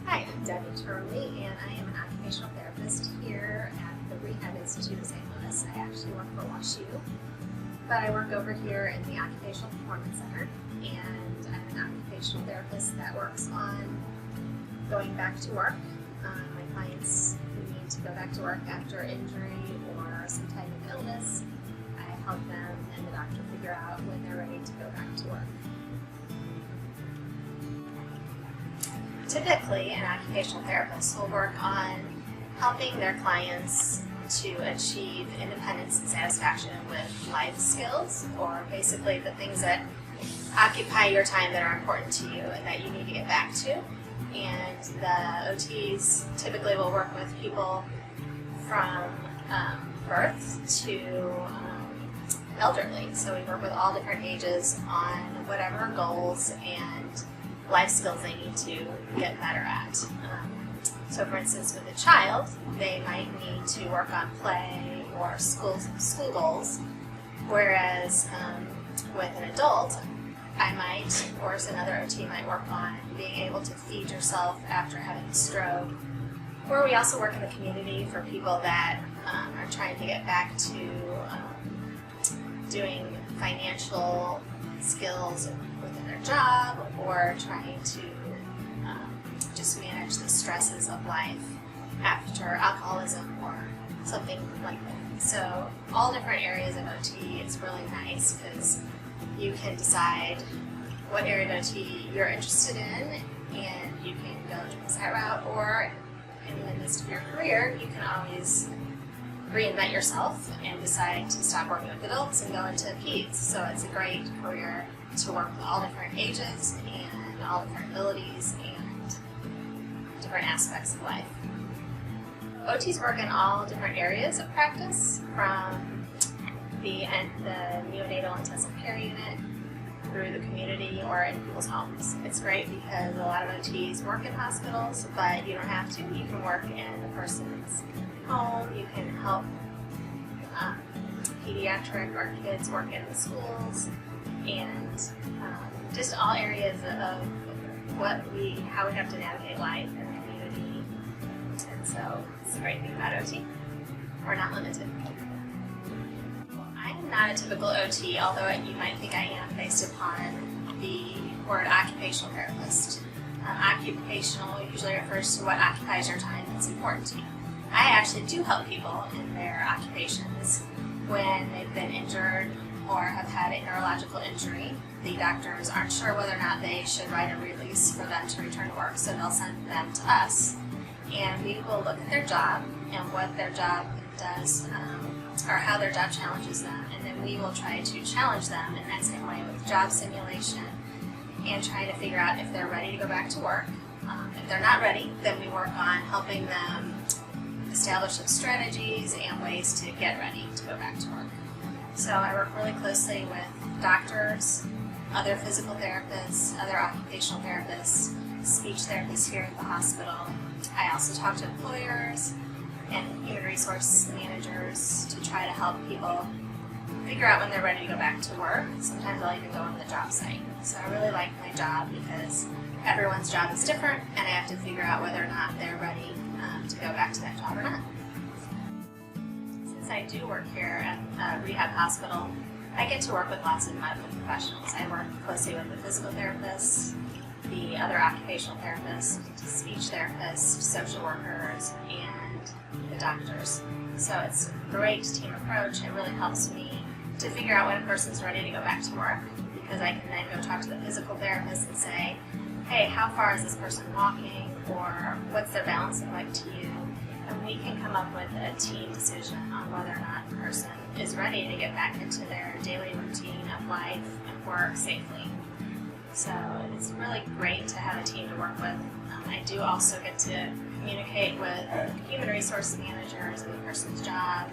Hi, I'm Debbie Turley, and I am an occupational therapist here at the Rehab Institute of St. Louis. I actually work for WashU, but I work over here in the Occupational Performance Center, and I'm an occupational therapist that works on going back to work. My clients who need to go back to work after injury or some type of illness, I help them and the doctor figure out when they're ready to go back to work. Typically, an occupational therapist will work on helping their clients to achieve independence and satisfaction with life skills, or basically the things that occupy your time that are important to you and that you need to get back to. And the OTs typically will work with people from birth to elderly. So we work with all different ages on whatever goals and life skills they need to get better at. So for instance, with a child, they might need to work on play or school goals, whereas with an adult, I might, or another OT might work on being able to feed yourself after having a stroke. Or we also work in the community for people that are trying to get back to doing financial skills within their job, or trying to just manage the stresses of life after alcoholism or something like that. So all different areas of OT is really nice because you can decide what area of OT you're interested in, and you can go towards that route, or in the midst of your career, you can always reinvent yourself and decide to stop working with adults and go into peds. So it's a great career to work with all different ages and all different abilities and different aspects of life. OTs work in all different areas of practice, from the neonatal intensive care unit through the community or in people's homes. It's great because a lot of OTs work in hospitals, but you don't have to. You can work in a person's home. You can help pediatric or kids work in the schools, and just all areas of how we have to navigate life in the community. And so it's a great thing about OT. We're not limited. I'm not a typical OT, although you might think I am based upon the word occupational therapist. Occupational usually refers to what occupies your time that's important to you. I actually do help people in their occupations when they've been injured or have had a neurological injury. The doctors aren't sure whether or not they should write a release for them to return to work, so they'll send them to us. And we will look at their job and what their job does, or how their job challenges them, and then we will try to challenge them in that same way with job simulation and try to figure out if they're ready to go back to work. If they're not ready, then we work on helping them establish some strategies and ways to get ready to go back to work. So I work really closely with doctors, other physical therapists, other occupational therapists, speech therapists here at the hospital. I also talk to employers and human resource managers to try to help people figure out when they're ready to go back to work. Sometimes I'll even go on the job site. So I really like my job because everyone's job is different, and I have to figure out whether or not they're ready to go back to that job or not. Since I do work here at a rehab hospital, I get to work with lots of medical professionals. I work closely with the physical therapists, the other occupational therapists, speech therapists, social workers, and the doctors. So it's a great team approach. It really helps me to figure out when a person's ready to go back to work, because I can then go talk to the physical therapist and say, hey, how far is this person walking, or what's their balance look like to you? And we can come up with a team decision on whether or not the person is ready to get back into their daily routine of life and work safely. So it's really great to have a team to work with. I do also get to communicate with human resource managers and the person's job.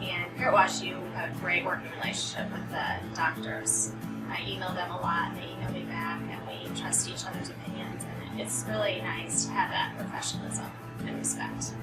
And here at WashU, we have a great working relationship with the doctors. I email them a lot, and they email me back, and we trust each other's opinions. And it's really nice to have that professionalism and respect.